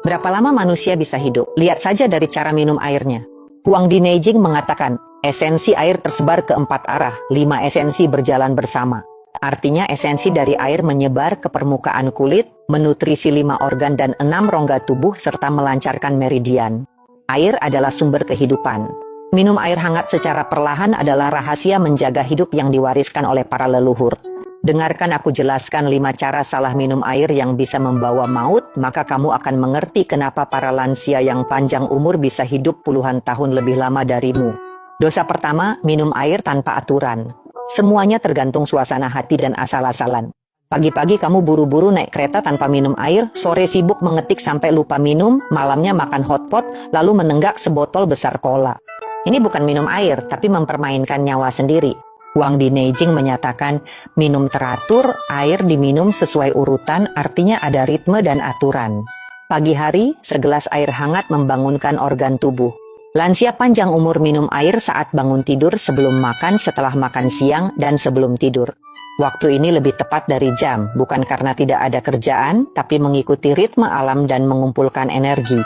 Berapa lama manusia bisa hidup? Lihat saja dari cara minum airnya. Huang Di Neijing mengatakan, esensi air tersebar ke 4 arah, 5 esensi berjalan bersama. Artinya esensi dari air menyebar ke permukaan kulit, menutrisi 5 organ dan 6 rongga tubuh serta melancarkan meridian. Air adalah sumber kehidupan. Minum air hangat secara perlahan adalah rahasia menjaga hidup yang diwariskan oleh para leluhur. Dengarkan aku jelaskan 5 cara salah minum air yang bisa membawa maut, maka kamu akan mengerti kenapa para lansia yang panjang umur bisa hidup puluhan tahun lebih lama darimu. Dosa pertama, minum air tanpa aturan. Semuanya tergantung suasana hati dan asal-asalan. Pagi-pagi kamu buru-buru naik kereta tanpa minum air, sore sibuk mengetik sampai lupa minum, malamnya makan hotpot, lalu menenggak sebotol besar cola. Ini bukan minum air, tapi mempermainkan nyawa sendiri. Huang Di Neijing menyatakan, minum teratur, air diminum sesuai urutan, artinya ada ritme dan aturan. Pagi hari, segelas air hangat membangunkan organ tubuh. Lansia panjang umur minum air saat bangun tidur, sebelum makan, setelah makan siang, dan sebelum tidur. Waktu ini lebih tepat dari jam, bukan karena tidak ada kerjaan, tapi mengikuti ritme alam dan mengumpulkan energi.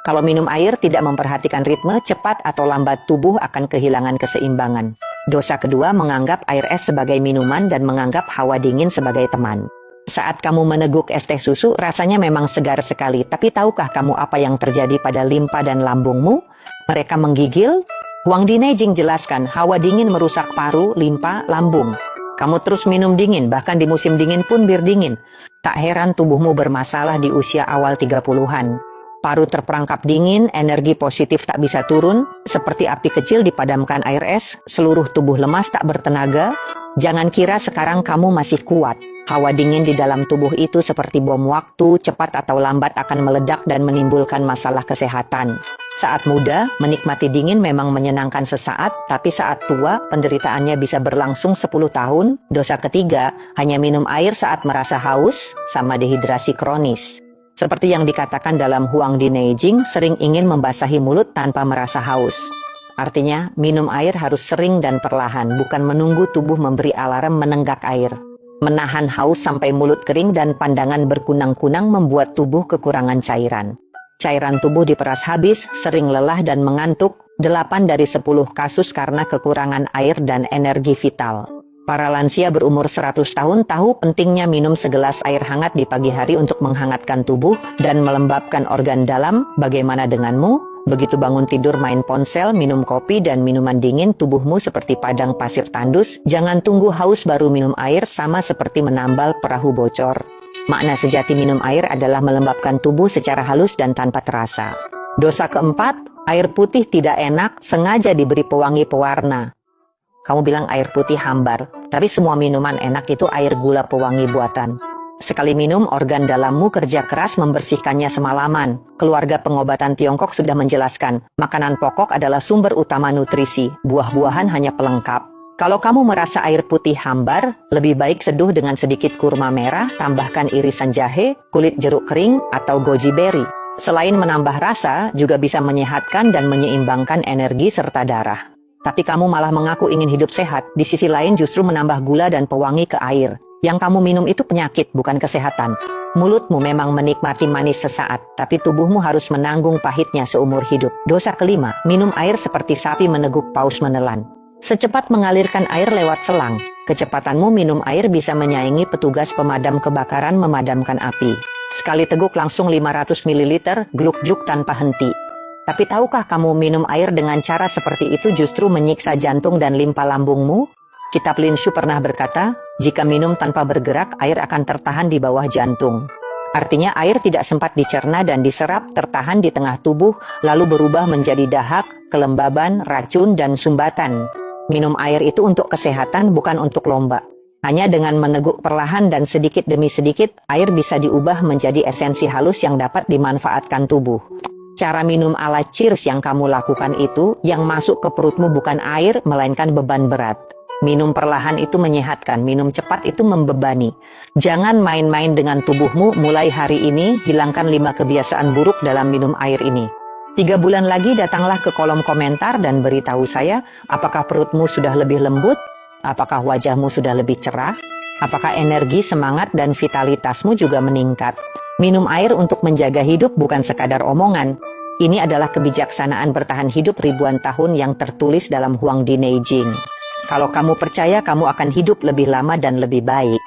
Kalau minum air tidak memperhatikan ritme, cepat atau lambat tubuh akan kehilangan keseimbangan. Dosa kedua, menganggap air es sebagai minuman dan menganggap hawa dingin sebagai teman. Saat kamu meneguk es teh susu, rasanya memang segar sekali, tapi tahukah kamu apa yang terjadi pada limpa dan lambungmu? Mereka menggigil. Huang Di Neijing jelaskan, hawa dingin merusak paru, limpa, lambung. Kamu terus minum dingin, bahkan di musim dingin pun bir dingin. Tak heran tubuhmu bermasalah di usia awal 30-an. Paru terperangkap dingin, energi positif tak bisa turun, seperti api kecil dipadamkan air es, seluruh tubuh lemas tak bertenaga. Jangan kira sekarang kamu masih kuat. Hawa dingin di dalam tubuh itu seperti bom waktu, cepat atau lambat akan meledak dan menimbulkan masalah kesehatan. Saat muda, menikmati dingin memang menyenangkan sesaat, tapi saat tua, penderitaannya bisa berlangsung 10 tahun. Dosa ketiga, hanya minum air saat merasa haus, sama dehidrasi kronis. Seperti yang dikatakan dalam Huang Di Neijing, sering ingin membasahi mulut tanpa merasa haus. Artinya, minum air harus sering dan perlahan, bukan menunggu tubuh memberi alarm menenggak air. Menahan haus sampai mulut kering dan pandangan berkunang-kunang membuat tubuh kekurangan cairan. Cairan tubuh diperas habis, sering lelah dan mengantuk, 8 dari 10 kasus karena kekurangan air dan energi vital. Para lansia berumur 100 tahun tahu pentingnya minum segelas air hangat di pagi hari untuk menghangatkan tubuh dan melembabkan organ dalam. Bagaimana denganmu? Begitu bangun tidur main ponsel, minum kopi dan minuman dingin, tubuhmu seperti padang pasir tandus. Jangan tunggu haus baru minum air, sama seperti menambal perahu bocor. Makna sejati minum air adalah melembabkan tubuh secara halus dan tanpa terasa. Dosa keempat, air putih tidak enak, sengaja diberi pewangi pewarna. Kamu bilang air putih hambar, tapi semua minuman enak itu air gula pewangi buatan. Sekali minum, organ dalammu kerja keras membersihkannya semalaman. Keluarga pengobatan Tiongkok sudah menjelaskan, makanan pokok adalah sumber utama nutrisi, buah-buahan hanya pelengkap. Kalau kamu merasa air putih hambar, lebih baik seduh dengan sedikit kurma merah, tambahkan irisan jahe, kulit jeruk kering, atau goji berry. Selain menambah rasa, juga bisa menyehatkan dan menyeimbangkan energi serta darah. Tapi kamu malah mengaku ingin hidup sehat, di sisi lain justru menambah gula dan pewangi ke air. Yang kamu minum itu penyakit, bukan kesehatan. Mulutmu memang menikmati manis sesaat, tapi tubuhmu harus menanggung pahitnya seumur hidup. Dosa kelima, minum air seperti sapi meneguk paus menelan. Secepat mengalirkan air lewat selang, kecepatanmu minum air bisa menyaingi petugas pemadam kebakaran memadamkan api. Sekali teguk langsung 500 ml, gluk-gluk tanpa henti. Tapi tahukah kamu minum air dengan cara seperti itu justru menyiksa jantung dan limpa lambungmu? Kitab Lin Shu pernah berkata, jika minum tanpa bergerak, air akan tertahan di bawah jantung. Artinya air tidak sempat dicerna dan diserap, tertahan di tengah tubuh, lalu berubah menjadi dahak, kelembaban, racun, dan sumbatan. Minum air itu untuk kesehatan, bukan untuk lomba. Hanya dengan meneguk perlahan dan sedikit demi sedikit, air bisa diubah menjadi esensi halus yang dapat dimanfaatkan tubuh. Cara minum ala Cheers yang kamu lakukan itu, yang masuk ke perutmu bukan air, melainkan beban berat. Minum perlahan itu menyehatkan, minum cepat itu membebani. Jangan main-main dengan tubuhmu, mulai hari ini, hilangkan 5 kebiasaan buruk dalam minum air ini. 3 bulan lagi datanglah ke kolom komentar dan beritahu saya, apakah perutmu sudah lebih lembut? Apakah wajahmu sudah lebih cerah? Apakah energi, semangat, dan vitalitasmu juga meningkat? Minum air untuk menjaga hidup bukan sekadar omongan. Ini adalah kebijaksanaan bertahan hidup ribuan tahun yang tertulis dalam Huang di Neijing. Kalau kamu percaya, kamu akan hidup lebih lama dan lebih baik.